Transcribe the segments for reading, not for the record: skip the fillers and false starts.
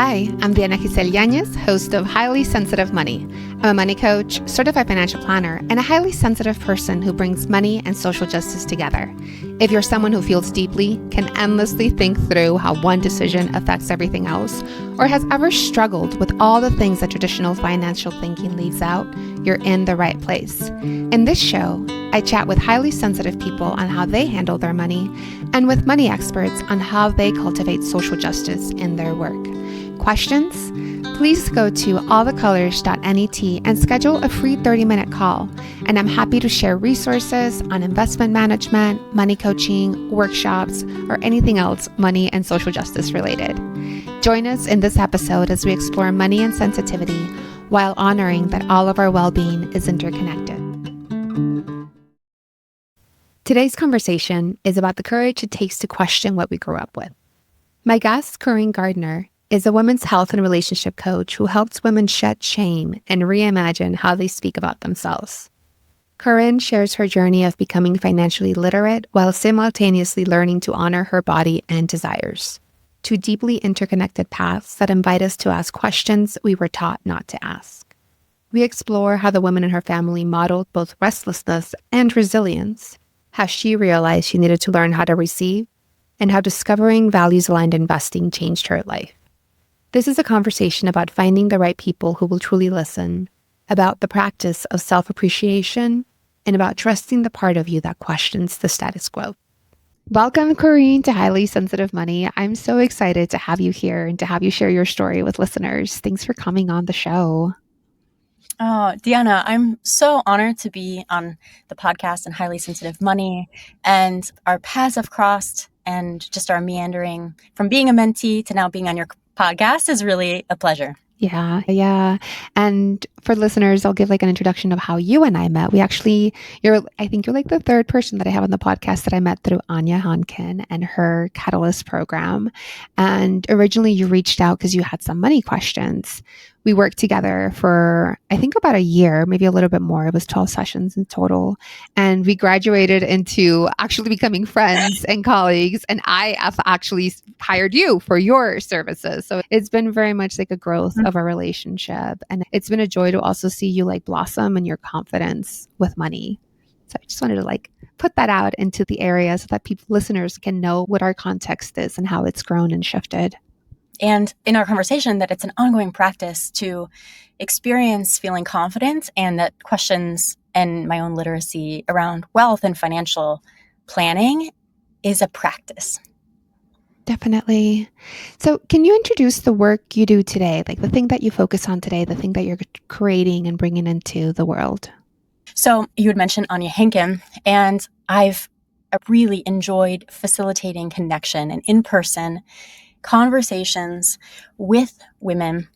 Hi, I'm Diana Giselle Yanez, host of Highly Sensitive Money. I'm a money coach, certified financial planner, and a highly sensitive person who brings money and social justice together. If you're someone who feels deeply, can endlessly think through how one decision affects everything else, or has ever struggled with all the things that traditional financial thinking leaves out, you're in the right place. In this show, I chat with highly sensitive people on how they handle their money, and with money experts on how they cultivate social justice in their work. Questions? Please go to allthecolors.net and schedule a free 30-minute call. And I'm happy to share resources on investment management, money coaching, workshops, or anything else money and social justice related. Join us in this episode as we explore money and sensitivity while honoring that all of our well-being is interconnected. Today's conversation is about the courage it takes to question what we grew up with. My guest, Corinne Gardner, is a women's health and relationship coach who helps women shed shame and reimagine how they speak about themselves. Corinne shares her journey of becoming financially literate while simultaneously learning to honor her body and desires. Two deeply interconnected paths that invite us to ask questions we were taught not to ask. We explore how the woman in her family modeled both restlessness and resilience, how she realized she needed to learn how to receive, and how discovering values-aligned investing changed her life. This is a conversation about finding the right people who will truly listen, about the practice of self-appreciation, and about trusting the part of you that questions the status quo. Welcome, Corinne, to Highly Sensitive Money. I'm so excited to have you here and to have you share your story with listeners. Thanks for coming on the show. Oh, Diana, I'm so honored to be on the podcast and Highly Sensitive Money, and our paths have crossed and just our meandering from being a mentee to now being on your podcast is really a pleasure. Yeah. And for listeners, I'll give like an introduction of how you and I met. I think you're like the third person that I have on the podcast that I met through Anya Hankin and her Catalyst program. And originally you reached out because you had some money questions. We worked together for, I think, about a year, maybe a little bit more. It was 12 sessions in total. And we graduated into actually becoming friends and colleagues. And I have actually hired you for your services. So it's been very much like a growth of a relationship. And it's been a joy to also see you like blossom in your confidence with money. So I just wanted to like put that out into the area so that listeners can know what our context is and how it's grown and shifted. And in our conversation, that it's an ongoing practice to experience feeling confident, and that questions and my own literacy around wealth and financial planning is a practice. Definitely. So can you introduce the work you do today, like the thing that you focus on today, the thing that you're creating and bringing into the world? So you had mentioned Anya Hankin, and I've really enjoyed facilitating connection and in-person conversations with women.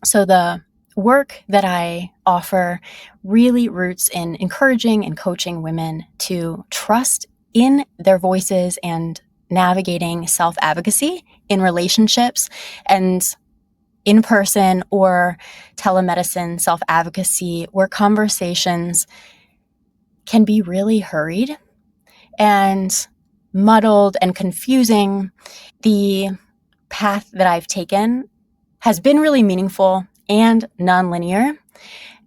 So the work that I offer really roots in encouraging and coaching women to trust in their voices and navigating self-advocacy in relationships and in-person or telemedicine self-advocacy, where conversations can be really hurried and muddled and confusing. The path that I've taken has been really meaningful and nonlinear.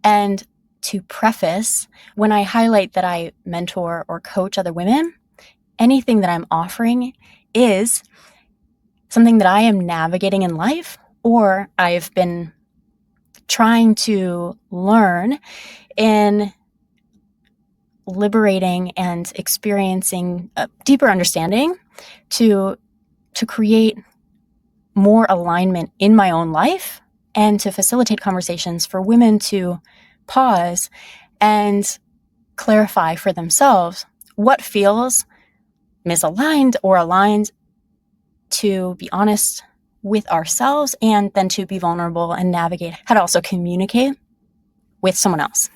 And to preface, when I highlight that I mentor or coach other women, anything that I'm offering is something that I am navigating in life, or I've been trying to learn in liberating and experiencing a deeper understanding to create more alignment in my own life and to facilitate conversations for women to pause and clarify for themselves what feels misaligned or aligned, to be honest with ourselves, and then to be vulnerable and navigate how to also communicate with someone else.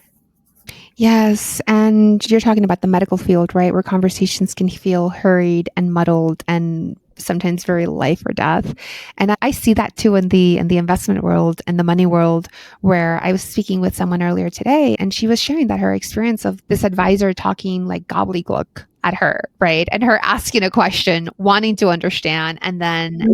Yes. And you're talking about the medical field, right? Where conversations can feel hurried and muddled and sometimes very life or death. And I see that too in the investment world and the money world, where I was speaking with someone earlier today, and she was sharing that her experience of this advisor talking like gobbledygook at her, right? And her asking a question, wanting to understand. And then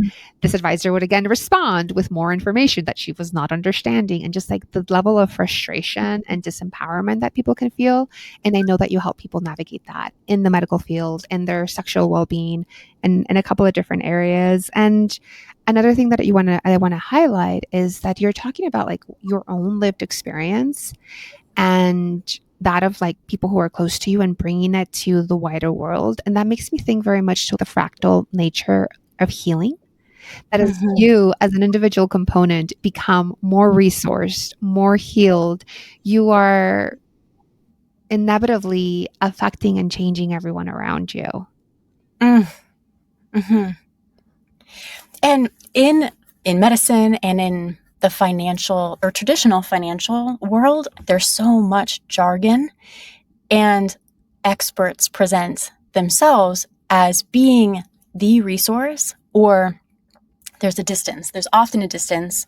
this advisor would again respond with more information that she was not understanding, and just like the level of frustration and disempowerment that people can feel. And I know that you help people navigate that in the medical field and their sexual well-being and in a couple of different areas. And another thing that I want to highlight is that you're talking about like your own lived experience and that of like people who are close to you and bringing it to the wider world. And that makes me think very much to the fractal nature of healing. That as you, as an individual component, become more resourced, more healed, you are inevitably affecting and changing everyone around you. Mm-hmm. And in medicine and in the financial or traditional financial world, there's so much jargon, and experts present themselves as being the resource, or there's a distance. There's often a distance.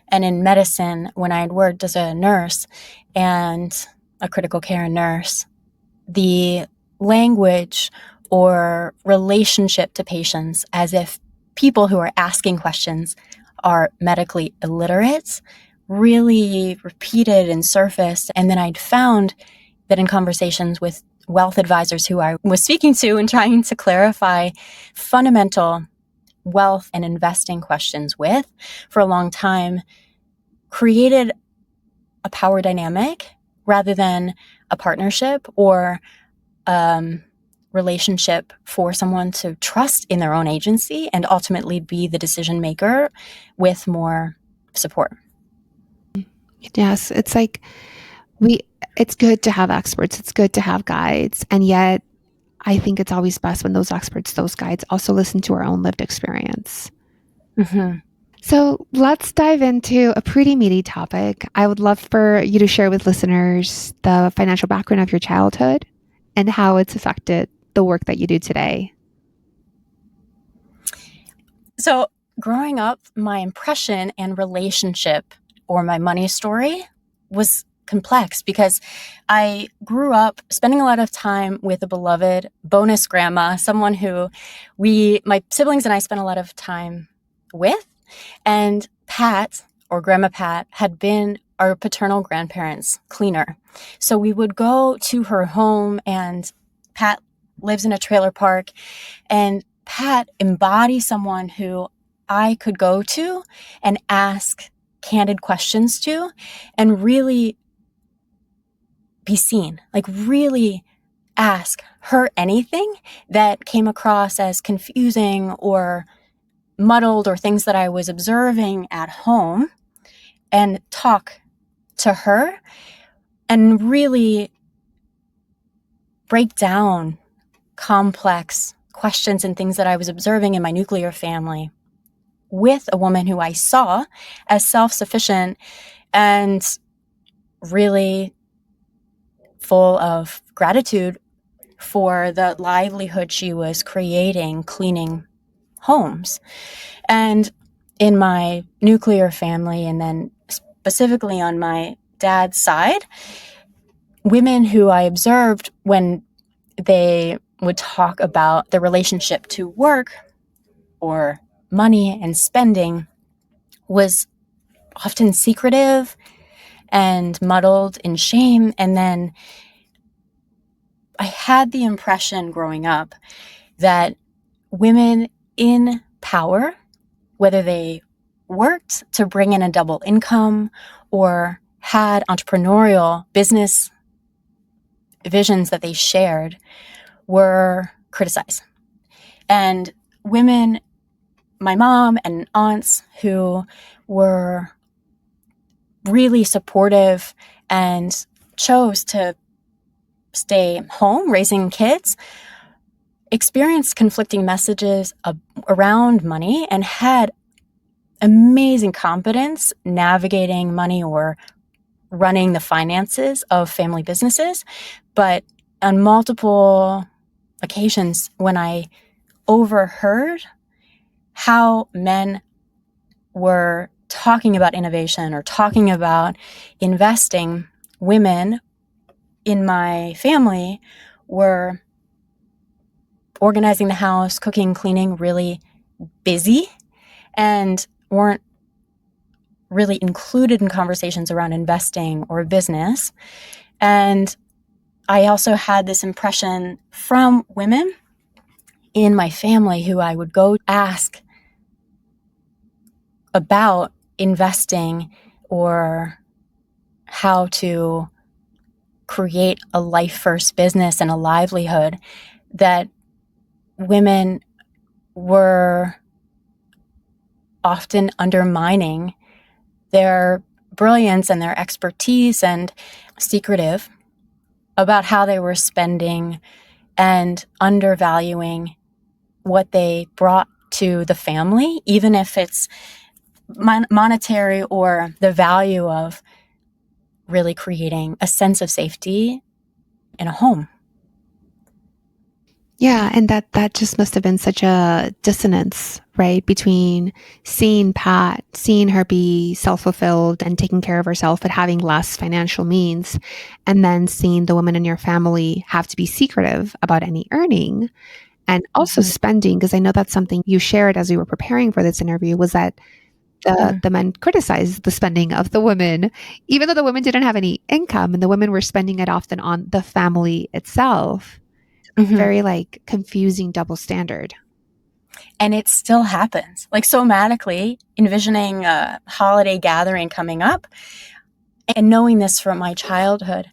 And in medicine, when I had worked as a nurse and a critical care nurse, the language or relationship to patients as if people who are asking questions are medically illiterate really repeated and surfaced. And then I'd found that in conversations with wealth advisors who I was speaking to and trying to clarify fundamental wealth and investing questions with for a long time, created a power dynamic rather than a partnership or relationship for someone to trust in their own agency and ultimately be the decision maker with more support. Yes, it's like it's good to have experts, it's good to have guides, and yet I think it's always best when those experts, those guides also listen to our own lived experience. Mm-hmm. So let's dive into a pretty meaty topic. I would love for you to share with listeners the financial background of your childhood and how it's affected the work that you do today. So growing up, my impression and relationship or my money story was complex because I grew up spending a lot of time with a beloved bonus grandma, someone who my siblings and I spent a lot of time with. And Pat, or Grandma Pat, had been our paternal grandparents' cleaner. So we would go to her home, and Pat lives in a trailer park, and Pat embodies someone who I could go to and ask candid questions to and really be seen, like really ask her anything that came across as confusing or muddled or things that I was observing at home, and talk to her and really break down complex questions and things that I was observing in my nuclear family with a woman who I saw as self-sufficient and really full of gratitude for the livelihood she was creating, cleaning homes. And in my nuclear family, and then specifically on my dad's side, women who I observed when they would talk about their relationship to work or money and spending was often secretive and muddled in shame. And then I had the impression growing up that women in power, whether they worked to bring in a double income or had entrepreneurial business visions that they shared, were criticized. And women, my mom and aunts who were really supportive and chose to stay home raising kids, experienced conflicting messages around money and had amazing competence navigating money or running the finances of family businesses. But on multiple occasions, when I overheard how men were talking about innovation or talking about investing, women in my family were organizing the house, cooking, cleaning, really busy, and weren't really included in conversations around investing or business. And I also had this impression from women in my family who I would go ask about investing or how to create a life first business and a livelihood, that women were often undermining their brilliance and their expertise and secretive about how they were spending and undervaluing what they brought to the family, even if it's monetary or the value of really creating a sense of safety in a home. Yeah, and that just must have been such a dissonance, right? Between seeing Pat, seeing her be self-fulfilled and taking care of herself, but having less financial means, and then seeing the women in your family have to be secretive about any earning and also spending, because I know that's something you shared as we were preparing for this interview, was that the men criticized the spending of the women, even though the women didn't have any income and the women were spending it often on the family itself. Very like confusing double standard. And it still happens. Like somatically, envisioning a holiday gathering coming up and knowing this from my childhood,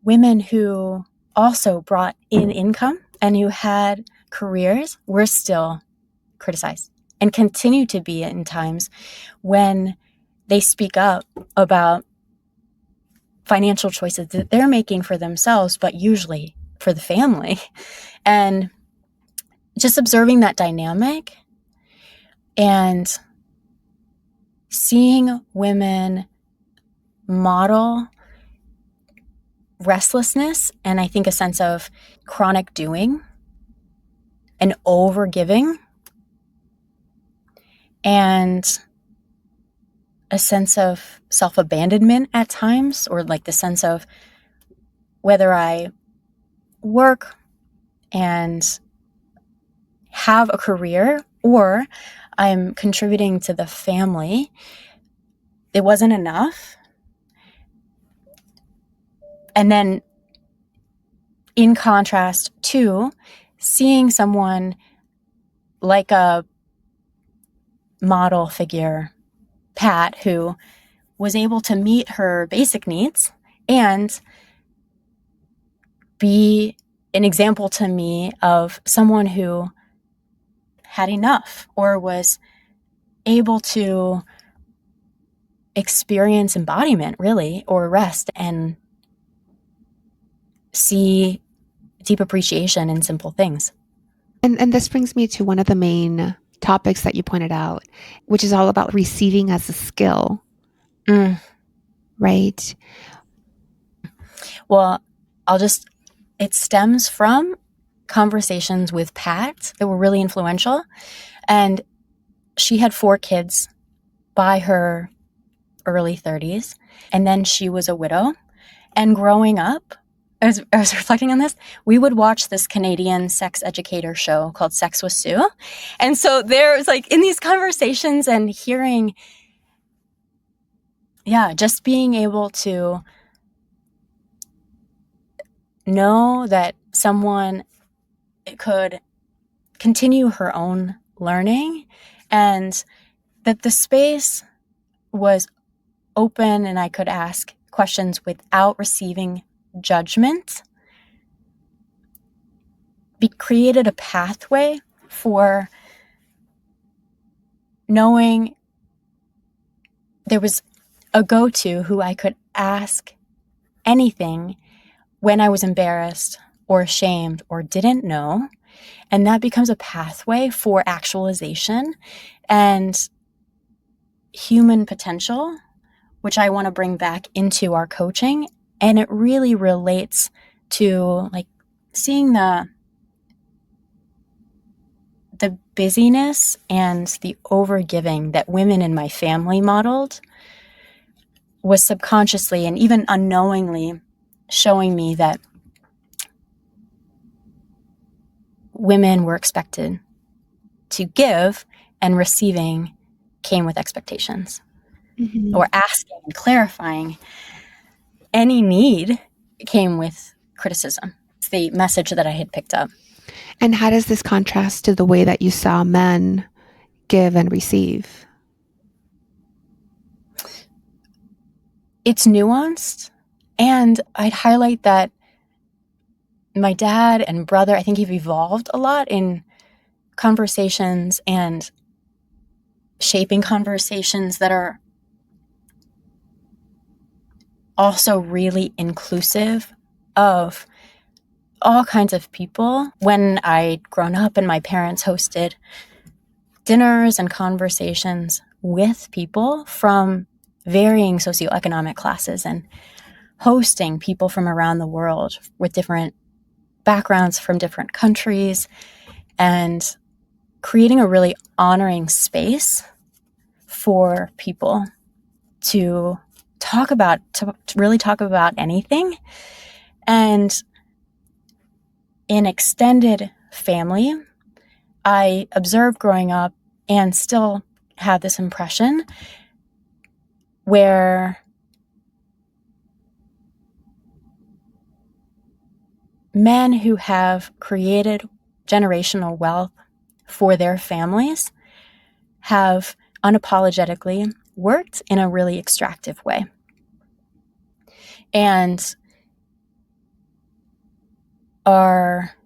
women who also brought in income and who had careers were still criticized and continue to be in times when they speak up about financial choices that they're making for themselves, but usually for the family. And just observing that dynamic and seeing women model restlessness and I think a sense of chronic doing and overgiving and a sense of self-abandonment at times, or like the sense of whether I work and have a career or I'm contributing to the family, it wasn't enough. And then in contrast to seeing someone like a model figure, Pat, who was able to meet her basic needs and be an example to me of someone who had enough or was able to experience embodiment, really, or rest and see deep appreciation in simple things. And this brings me to one of the main topics that you pointed out, which is all about receiving as a skill. Right? Well, it stems from conversations with Pat that were really influential. And she had 4 kids by her early 30s. And then she was a widow. And growing up, as I was reflecting on this, we would watch this Canadian sex educator show called Sex with Sue. And so there was like in these conversations and hearing, just being able to know that someone could continue her own learning and that the space was open and I could ask questions without receiving judgment, created a pathway for knowing there was a go-to who I could ask anything when I was embarrassed or ashamed or didn't know. And that becomes a pathway for actualization and human potential, which I want to bring back into our coaching. And it really relates to like seeing the busyness and the overgiving that women in my family modeled was subconsciously and even unknowingly showing me that women were expected to give, and receiving came with expectations. Or asking and clarifying any need came with criticism. It's the message that I had picked up. And how does this contrast to the way that you saw men give and receive? It's nuanced, and I'd highlight that my dad and brother, I think, have evolved a lot in conversations and shaping conversations that are also really inclusive of all kinds of people. When I'd grown up and my parents hosted dinners and conversations with people from varying socioeconomic classes and hosting people from around the world with different backgrounds from different countries, and creating a really honoring space for people to really talk about anything. And in extended family, I observed growing up and still have this impression where men who have created generational wealth for their families have unapologetically worked in a really extractive way. And are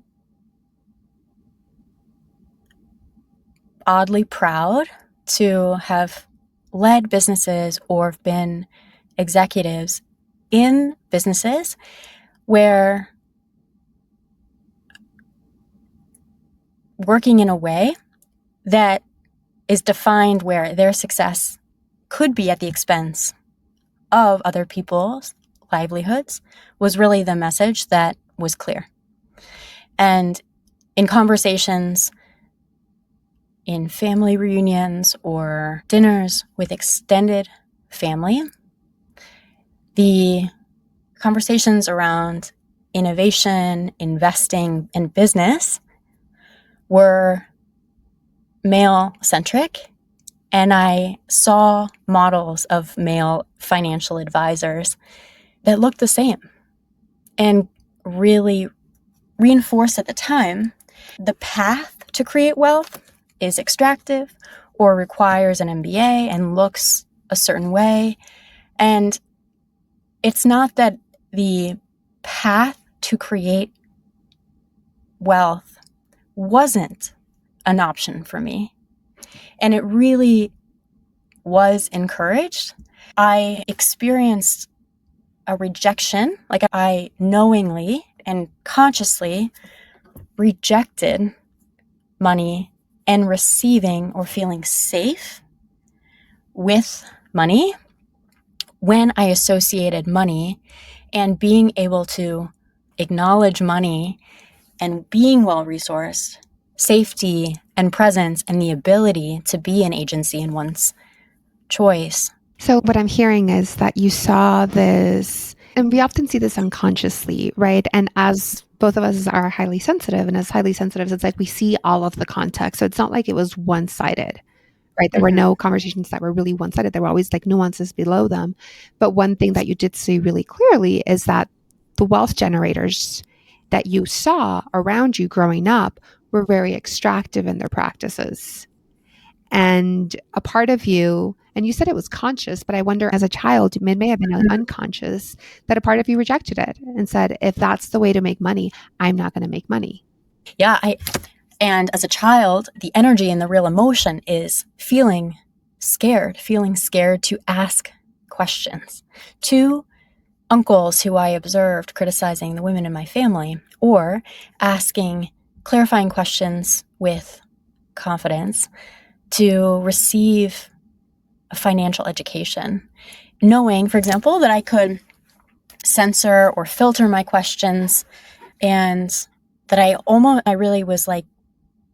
oddly proud to have led businesses or been executives in businesses where working in a way that is defined where their success could be at the expense of other people's livelihoods was really the message that was clear. And in conversations, in family reunions or dinners with extended family, the conversations around innovation, investing, and business were male-centric, and I saw models of male financial advisors that looked the same and really reinforced at the time the path to create wealth is extractive or requires an MBA and looks a certain way. And it's not that the path to create wealth wasn't an option for me. And it really was encouraged. I experienced a rejection, like I knowingly and consciously rejected money and receiving or feeling safe with money when I associated money and being able to acknowledge money and being well-resourced, safety and presence, and the ability to be an agency in one's choice. So what I'm hearing is that you saw this, and we often see this unconsciously, right? And as both of us are highly sensitive, and as highly sensitives, it's like we see all of the context. So it's not like it was one-sided, right? There were no conversations that were really one-sided. There were always like nuances below them. But one thing that you did see really clearly is that the wealth generators that you saw around you growing up were very extractive in their practices. And a part of you, and you said it was conscious, but I wonder as a child, it may have been unconscious, that a part of you rejected it and said, if that's the way to make money, I'm not going to make money. Yeah. And as a child, the energy and the real emotion is feeling scared to ask questions to uncles who I observed criticizing the women in my family, or asking clarifying questions with confidence to receive a financial education, knowing, for example, that I could censor or filter my questions, and that I really was like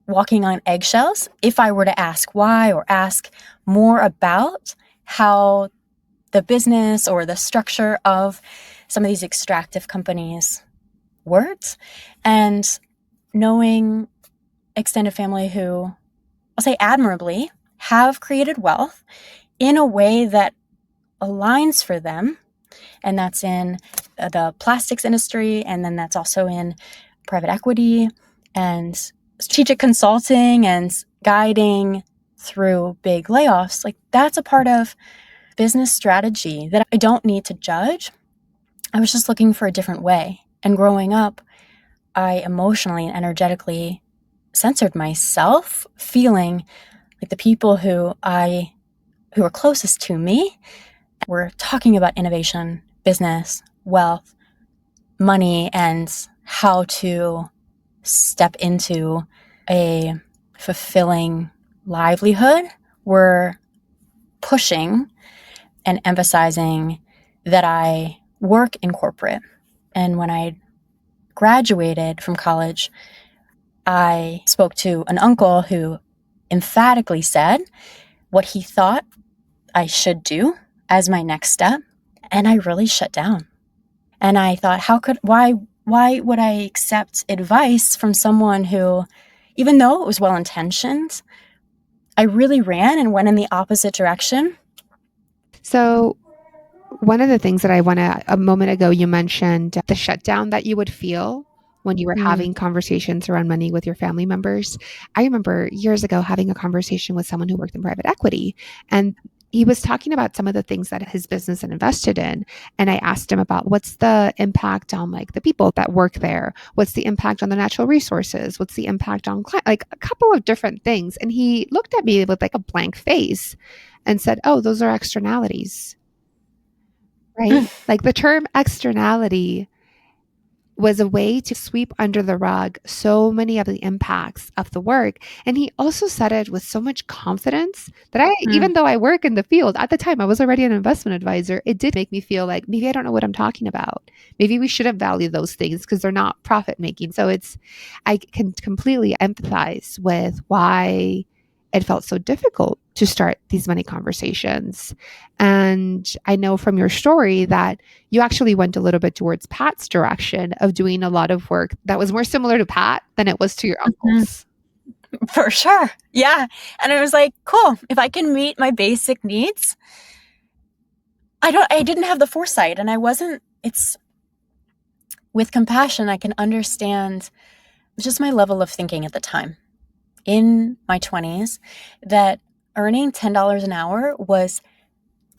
walking on eggshells if I were to ask why or ask more about how the business or the structure of some of these extractive companies worked, and knowing extended family who, I'll say admirably, have created wealth in a way that aligns for them. And that's in the plastics industry. And then that's also in private equity and strategic consulting and guiding through big layoffs. Like, that's a part of business strategy that I don't need to judge. I was just looking for a different way. And growing up, I emotionally and energetically censored myself, feeling like the people who were closest to me were talking about innovation, business, wealth, money, and how to step into a fulfilling livelihood, were pushing and emphasizing that I work in corporate. And when I graduated from college, I spoke to an uncle who emphatically said what he thought I should do as my next step. And I really shut down. And I thought, why would I accept advice from someone who, even though it was well-intentioned, I really ran and went in the opposite direction? So one of the things that a moment ago, you mentioned the shutdown that you would feel when you were having conversations around money with your family members. I remember years ago having a conversation with someone who worked in private equity, and he was talking about some of the things that his business had invested in. And I asked him about what's the impact on like the people that work there? What's the impact on the natural resources? What's the impact on like a couple of different things. And he looked at me with like a blank face and said, "Oh, those are externalities." Right? Like the term externality was a way to sweep under the rug so many of the impacts of the work. And he also said it with so much confidence that even though I work in the field, at the time I was already an investment advisor, it did make me feel like maybe I don't know what I'm talking about. Maybe we shouldn't value those things because they're not profit making. So I can completely empathize with why it felt so difficult to start these money conversations. And I know from your story that you actually went a little bit towards Pat's direction of doing a lot of work that was more similar to Pat than it was to your uncle's. For sure. Yeah. And I was like, cool, if I can meet my basic needs. I didn't have the foresight, and it's with compassion, I can understand just my level of thinking at the time in my 20s, that earning $10 an hour was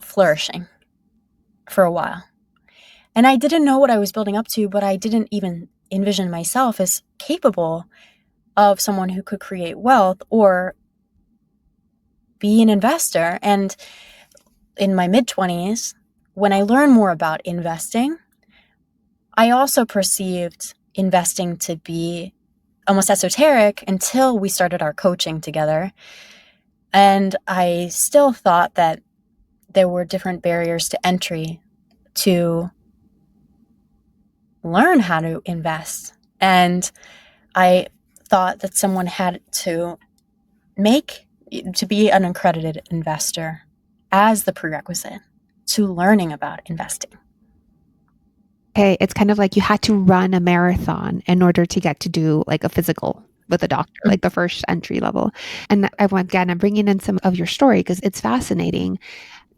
flourishing for a while. And I didn't know what I was building up to, but I didn't even envision myself as capable of someone who could create wealth or be an investor. And in my mid-20s, when I learned more about investing, I also perceived investing to be almost esoteric until we started our coaching together. And I still thought that there were different barriers to entry to learn how to invest. And I thought that someone had to be an accredited investor as the prerequisite to learning about investing. Okay, it's kind of like you had to run a marathon in order to get to do like a physical with a doctor, like the first entry level. And I'm bringing in some of your story because it's fascinating.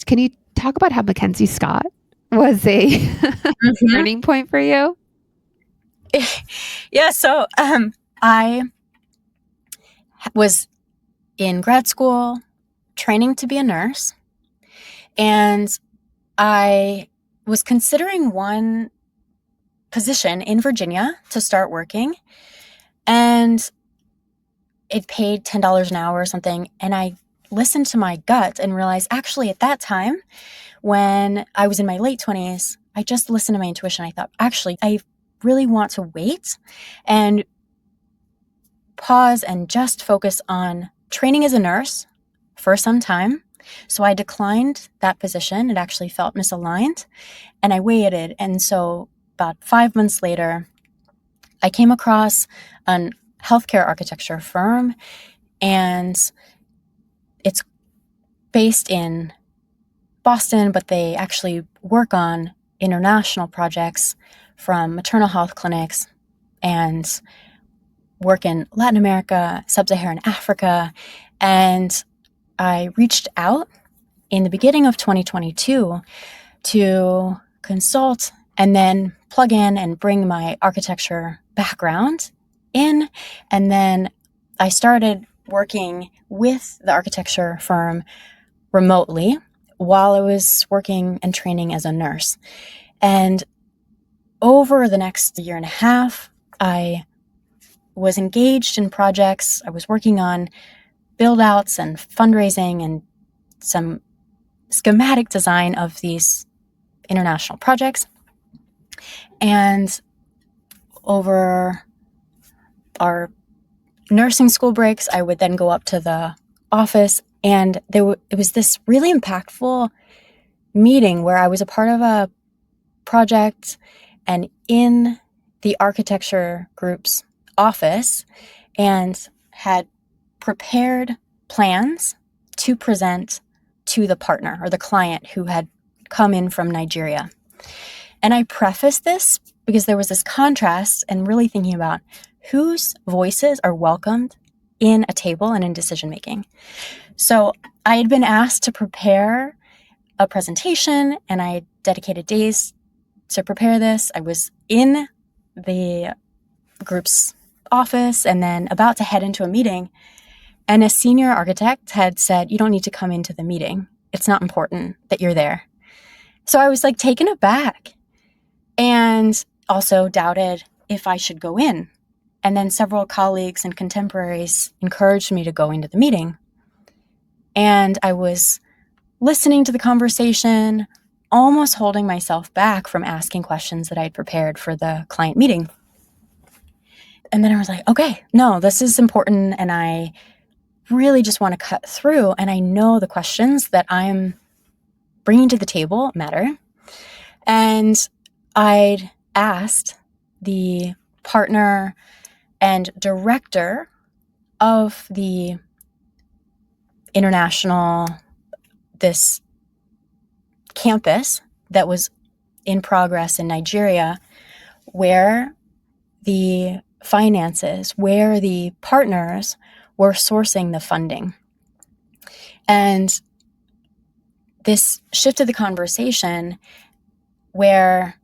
Can you talk about how Mackenzie Scott was a turning point for you? Yeah, so I was in grad school training to be a nurse, and I was considering one position in Virginia to start working, and it paid $10 an hour or something. And I listened to my gut and realized, actually, at that time, when I was in my late 20s, I just listened to my intuition. I thought, actually, I really want to wait and pause and just focus on training as a nurse for some time. So I declined that position. It actually felt misaligned, and I waited. And so about 5 months later, I came across a healthcare architecture firm, and it's based in Boston, but they actually work on international projects from maternal health clinics and work in Latin America, Sub-Saharan Africa, and I reached out in the beginning of 2022 to consult and then plug in and bring my architecture background in. And then I started working with the architecture firm remotely while I was working and training as a nurse. And over the next year and a half, I was engaged in projects. I was working on build outs and fundraising and some schematic design of these international projects. And over our nursing school breaks, I would then go up to the office, and it was this really impactful meeting where I was a part of a project and in the architecture group's office and had prepared plans to present to the partner or the client who had come in from Nigeria. And I prefaced this because there was this contrast and really thinking about whose voices are welcomed in a table and in decision making. So I had been asked to prepare a presentation, and I dedicated days to prepare this. I was in the group's office and then about to head into a meeting, and a senior architect had said, "You don't need to come into the meeting. It's not important that you're there." So I was like taken aback and also doubted if I should go in. And then several colleagues and contemporaries encouraged me to go into the meeting. And I was listening to the conversation, almost holding myself back from asking questions that I had prepared for the client meeting. And then I was like, okay, no, this is important. And I really just want to cut through. And I know the questions that I'm bringing to the table matter. And I'd asked the partner and director of the this campus that was in progress in Nigeria, where the finances, where the partners were sourcing the funding. And this shifted the conversation where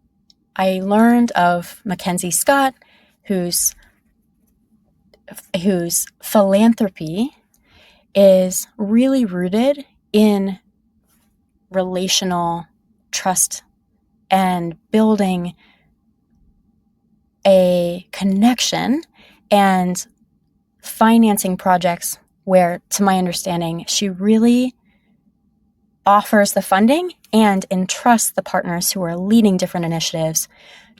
I learned of Mackenzie Scott, whose philanthropy is really rooted in relational trust and building a connection and financing projects where, to my understanding, she really offers the funding and entrusts the partners who are leading different initiatives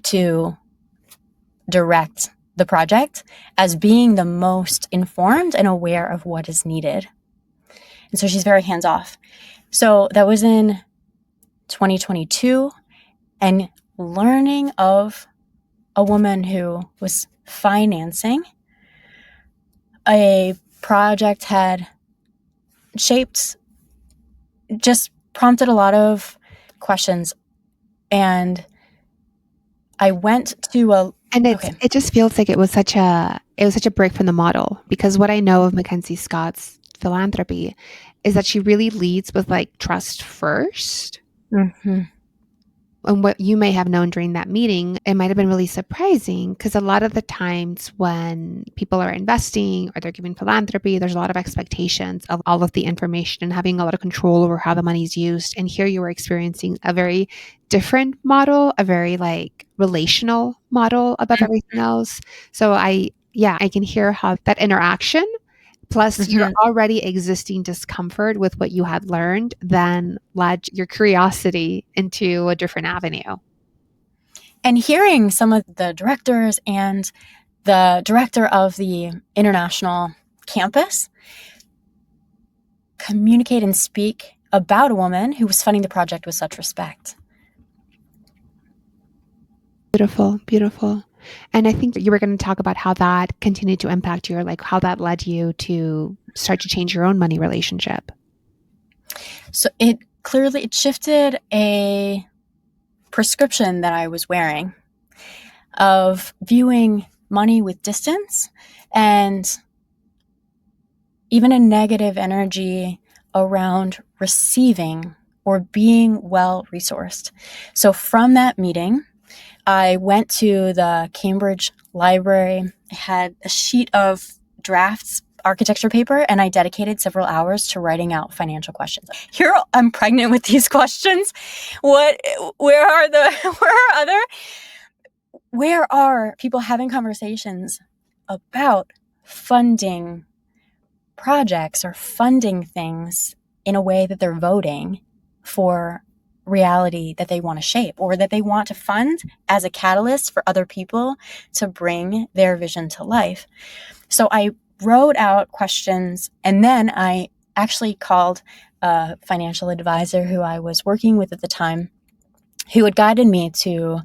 to direct the project as being the most informed and aware of what is needed. And so she's very hands-off. So that was in 2022, and learning of a woman who was financing a project had just prompted a lot of questions. And I went to it just feels like it was such a break from the model, because what I know of Mackenzie Scott's philanthropy is that she really leads with like trust first. Mm-hmm. And what you may have known during that meeting, it might have been really surprising, because a lot of the times when people are investing or they're giving philanthropy, there's a lot of expectations of all of the information and having a lot of control over how the money's used. And here you were experiencing a very different model, a very like relational model above everything else. So I can hear how that interaction plus your already existing discomfort with what you had learned then led your curiosity into a different avenue. And hearing some of the directors and the director of the international campus communicate and speak about a woman who was funding the project with such respect. Beautiful, beautiful. And I think you were going to talk about how that continued to impact you, or like how that led you to start to change your own money relationship. So it shifted a prescription that I was wearing of viewing money with distance and even a negative energy around receiving or being well resourced. So from that meeting, I went to the Cambridge Library, had a sheet of drafts architecture paper, and I dedicated several hours to writing out financial questions. Here I'm pregnant with these questions. Where are people having conversations about funding projects or funding things in a way that they're voting for reality that they want to shape or that they want to fund as a catalyst for other people to bring their vision to life? So I wrote out questions, and then I actually called a financial advisor who I was working with at the time, who had guided me to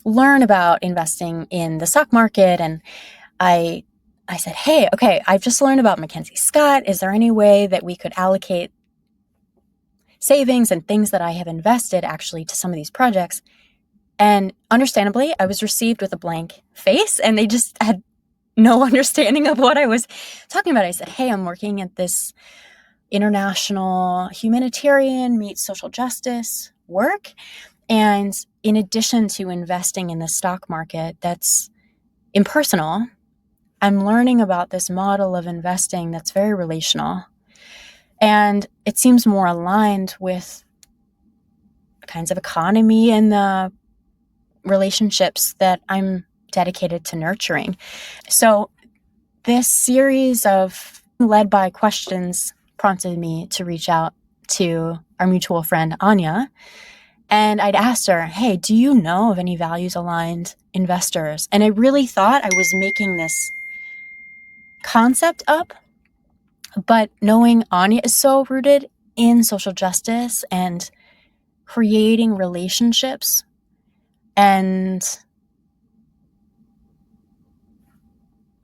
learn about investing in the stock market. And I said, hey, okay, I've just learned about Mackenzie Scott. Is there any way that we could allocate savings and things that I have invested actually to some of these projects? And understandably, I was received with a blank face, and they just had no understanding of what I was talking about. I said, hey, I'm working at this international humanitarian meets social justice work. And in addition to investing in the stock market that's impersonal, I'm learning about this model of investing that's very relational. And it seems more aligned with kinds of economy and the relationships that I'm dedicated to nurturing. So this series of led by questions prompted me to reach out to our mutual friend, Anya. And I'd asked her, hey, do you know of any values-aligned investors? And I really thought I was making this concept up, but knowing Anya is so rooted in social justice and creating relationships and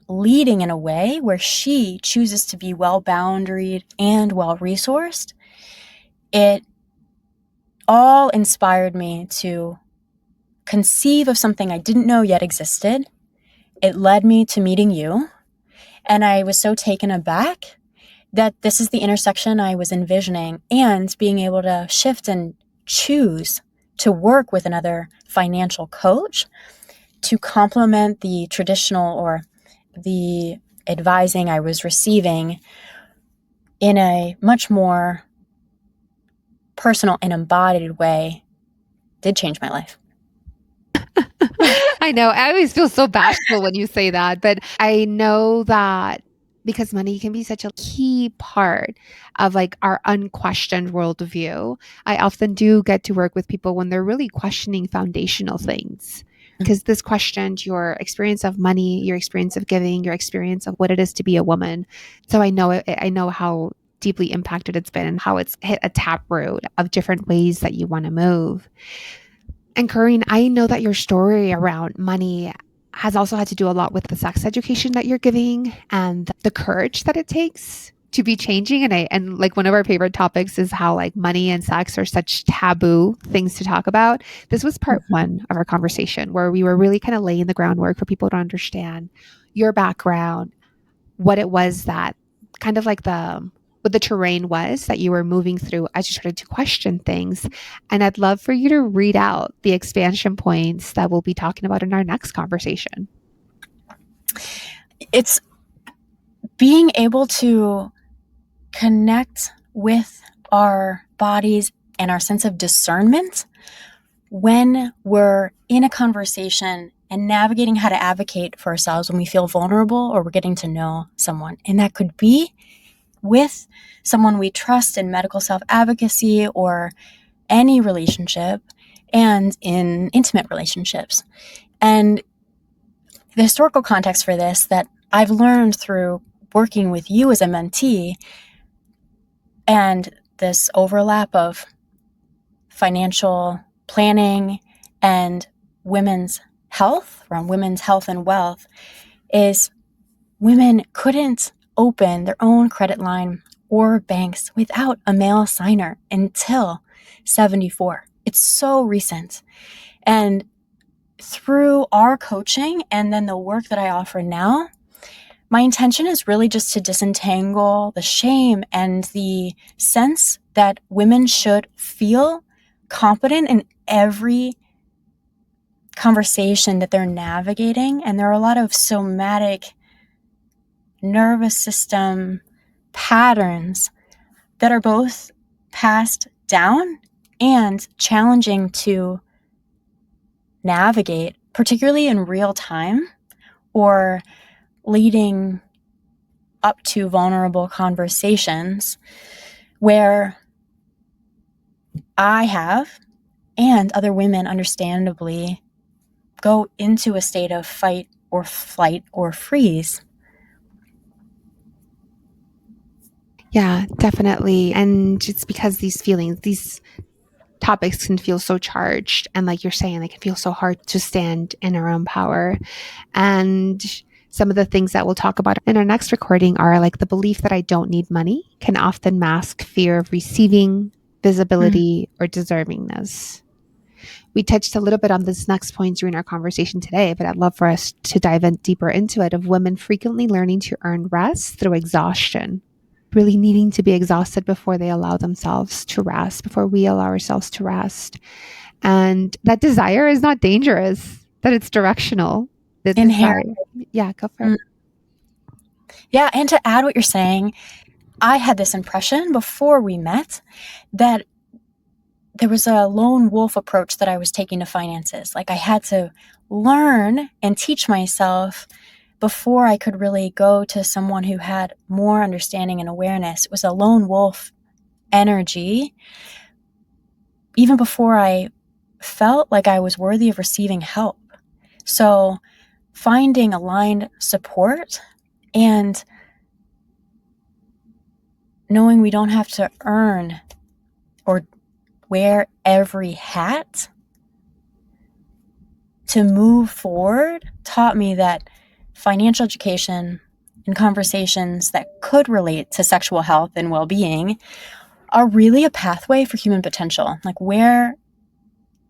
leading in a way where she chooses to be well-boundaried and well-resourced, it all inspired me to conceive of something I didn't know yet existed. It led me to meeting you, and I was so taken aback that this is the intersection I was envisioning, and being able to shift and choose to work with another financial coach to complement the traditional or the advising I was receiving in a much more personal and embodied way did change my life. I know. I always feel so bashful when you say that, but I know that because money can be such a key part of like our unquestioned worldview. I often do get to work with people when they're really questioning foundational things. Because this questioned your experience of money, your experience of giving, your experience of what it is to be a woman. So I know how deeply impacted it's been and how it's hit a taproot of different ways that you want to move. And Corinne, I know that your story around money has also had to do a lot with the sex education that you're giving and the courage that it takes to be changing. And like one of our favorite topics is how like money and sex are such taboo things to talk about. This was part one of our conversation where we were really kind of laying the groundwork for people to understand your background, what it was that kind of like what the terrain was that you were moving through as you started to question things. And I'd love for you to read out the expansion points that we'll be talking about in our next conversation. It's being able to connect with our bodies and our sense of discernment when we're in a conversation and navigating how to advocate for ourselves when we feel vulnerable or we're getting to know someone. And that could be with someone we trust in medical self-advocacy or any relationship, and in intimate relationships. And the historical context for this that I've learned through working with you as a mentee and this overlap of financial planning and women's health, around women's health and wealth, is women couldn't open their own credit line or banks without a male signer until 74. It's so recent. And through our coaching and then the work that I offer now, my intention is really just to disentangle the shame and the sense that women should feel competent in every conversation that they're navigating. And there are a lot of somatic nervous system patterns that are both passed down and challenging to navigate, particularly in real time or leading up to vulnerable conversations where I have, and other women understandably, go into a state of fight or flight or freeze. Yeah, definitely. And it's because these feelings, these topics can feel so charged. And like you're saying, they can feel so hard to stand in our own power. And some of the things that we'll talk about in our next recording are like the belief that I don't need money can often mask fear of receiving, visibility, or deservingness. We touched a little bit on this next point during our conversation today, but I'd love for us to dive in deeper into it of women frequently learning to earn rest through exhaustion, really needing to be exhausted before they allow themselves to rest, before we allow ourselves to rest. And that desire is not dangerous, that it's directional. The Inherent. desire. Yeah, go for it. Yeah, and to add what you're saying, I had this impression before we met that there was a lone wolf approach that I was taking to finances. Like I had to learn and teach myself before I could really go to someone who had more understanding and awareness. It was a lone wolf energy, even before I felt like I was worthy of receiving help. So finding aligned support and knowing we don't have to earn or wear every hat to move forward taught me that financial education and conversations that could relate to sexual health and well-being are really a pathway for human potential. Like, where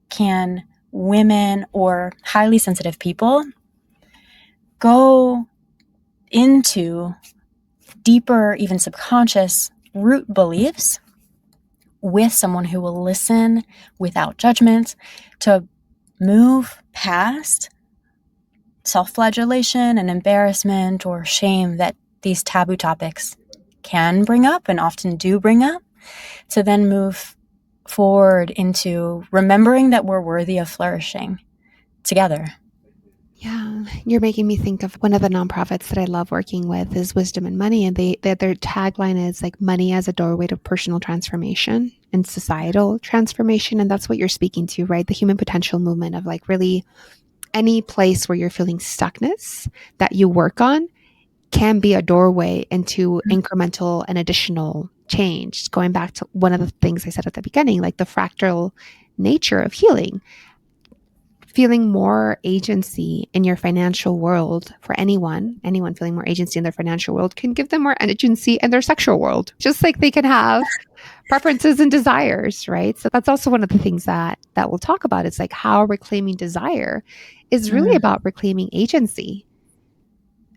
can women or highly sensitive people go into deeper, even subconscious root beliefs with someone who will listen without judgment to move past self-flagellation and embarrassment or shame that these taboo topics can bring up and often do bring up, to then move forward into remembering that we're worthy of flourishing together. Yeah, you're making me think of one of the nonprofits that I love working with is Wisdom and Money, and their tagline is like money as a doorway to personal transformation and societal transformation, and that's what you're speaking to, right? The human potential movement of like really any place where you're feeling stuckness that you work on can be a doorway into incremental and additional change. Going back to one of the things I said at the beginning, like the fractal nature of healing. Feeling more agency in your financial world for anyone feeling more agency in their financial world can give them more agency in their sexual world, just like they can have preferences and desires, right? So that's also one of the things that we'll talk about. It's like how reclaiming desire is really about reclaiming agency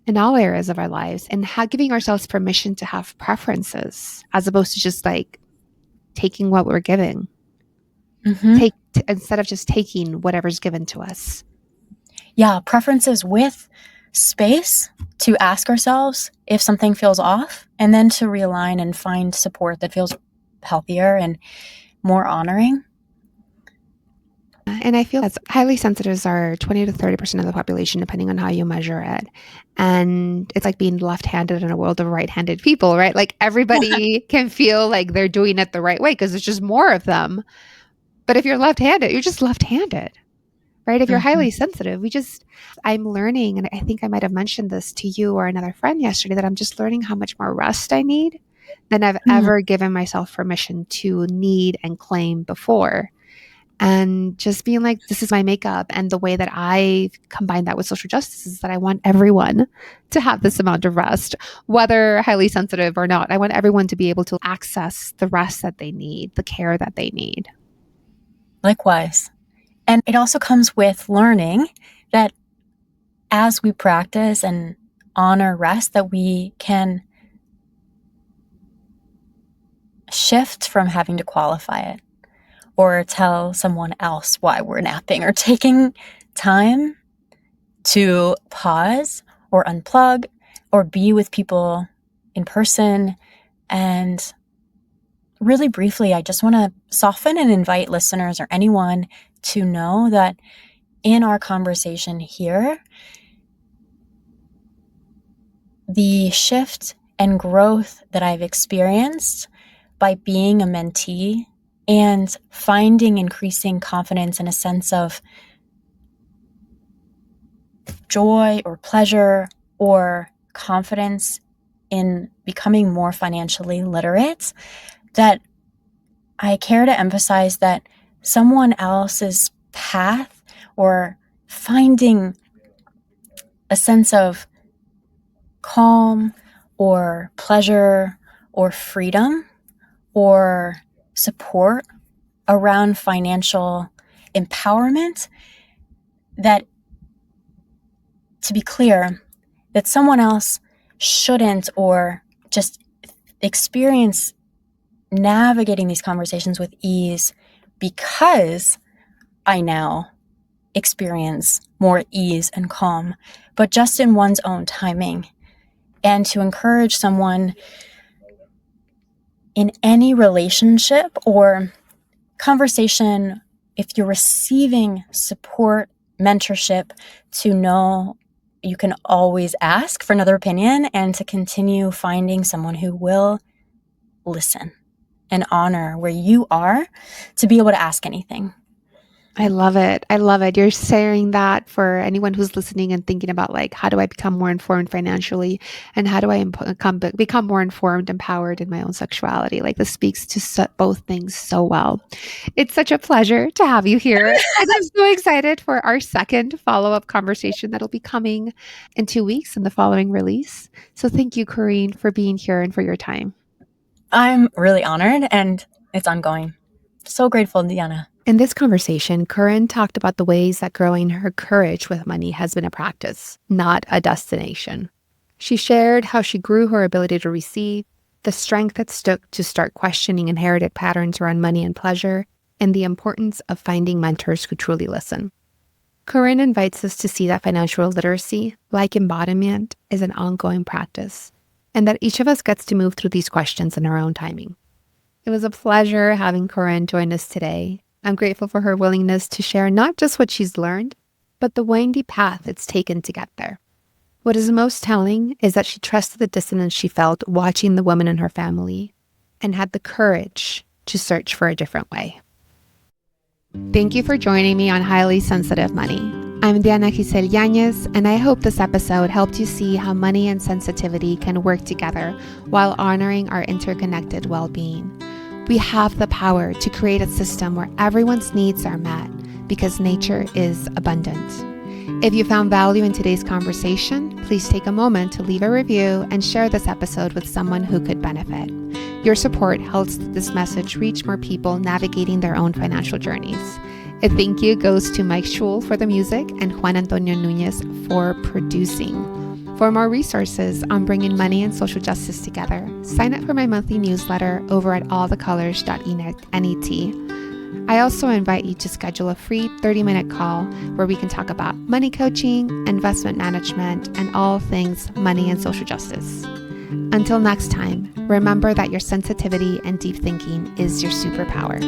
in all areas of our lives and giving ourselves permission to have preferences as opposed to just like taking what we're given. Instead of just taking whatever's given to us. Yeah, preferences with space to ask ourselves if something feels off, and then to realign and find support that feels healthier and more honoring. And I feel that highly sensitives are 20 to 30% of the population, depending on how you measure it. And it's like being left-handed in a world of right-handed people, right? Like everybody can feel like they're doing it the right way because there's just more of them. But if you're left-handed, you're just left-handed, right? If you're highly sensitive, I'm learning, and I think I might have mentioned this to you or another friend yesterday, that I'm just learning how much more rest I need than I've ever given myself permission to need and claim before. And just being like, this is my makeup. And the way that I combine that with social justice is that I want everyone to have this amount of rest, whether highly sensitive or not. I want everyone to be able to access the rest that they need, the care that they need. Likewise. And it also comes with learning that as we practice and honor rest, that we can shift from having to qualify it or tell someone else why we're napping, or taking time to pause or unplug or be with people in person. And really briefly, I just want to soften and invite listeners or anyone to know that in our conversation here, the shift and growth that I've experienced by being a mentee and finding increasing confidence and a sense of joy or pleasure or confidence in becoming more financially literate, that I care to emphasize that someone else's path or finding a sense of calm or pleasure or freedom or support around financial empowerment, that, to be clear, that someone else shouldn't or just experience navigating these conversations with ease because I now experience more ease and calm, but just in one's own timing. And to encourage someone in any relationship or conversation, if you're receiving support, mentorship, to know you can always ask for another opinion and to continue finding someone who will listen and honor where you are to be able to ask anything. I love it. I love it. You're sharing that for anyone who's listening and thinking about, like, how do I become more informed financially, and how do I become more informed, empowered in my own sexuality? Like, this speaks to both things so well. It's such a pleasure to have you here. And I'm so excited for our second follow-up conversation that'll be coming in 2 weeks in the following release. So thank you, Corinne, for being here and for your time. I'm really honored, and it's ongoing. So grateful, Diana. In this conversation, Corinne talked about the ways that growing her courage with money has been a practice, not a destination. She shared how she grew her ability to receive, the strength it took to start questioning inherited patterns around money and pleasure, and the importance of finding mentors who truly listen. Corinne invites us to see that financial literacy, like embodiment, is an ongoing practice, and that each of us gets to move through these questions in our own timing. It was a pleasure having Corinne join us today. I'm grateful for her willingness to share not just what she's learned, but the windy path it's taken to get there. What is most telling is that she trusted the dissonance she felt watching the women in her family and had the courage to search for a different way. Thank you for joining me on Highly Sensitive Money. I'm Diana Giselle Yanez, and I hope this episode helped you see how money and sensitivity can work together while honoring our interconnected well-being. We have the power to create a system where everyone's needs are met because nature is abundant. If you found value in today's conversation, please take a moment to leave a review and share this episode with someone who could benefit. Your support helps this message reach more people navigating their own financial journeys. A thank you goes to Mike Schul for the music and Juan Antonio Nunez for producing. For more resources on bringing money and social justice together, sign up for my monthly newsletter over at allthecolors.net. I also invite you to schedule a free 30-minute call where we can talk about money coaching, investment management, and all things money and social justice. Until next time, remember that your sensitivity and deep thinking is your superpower.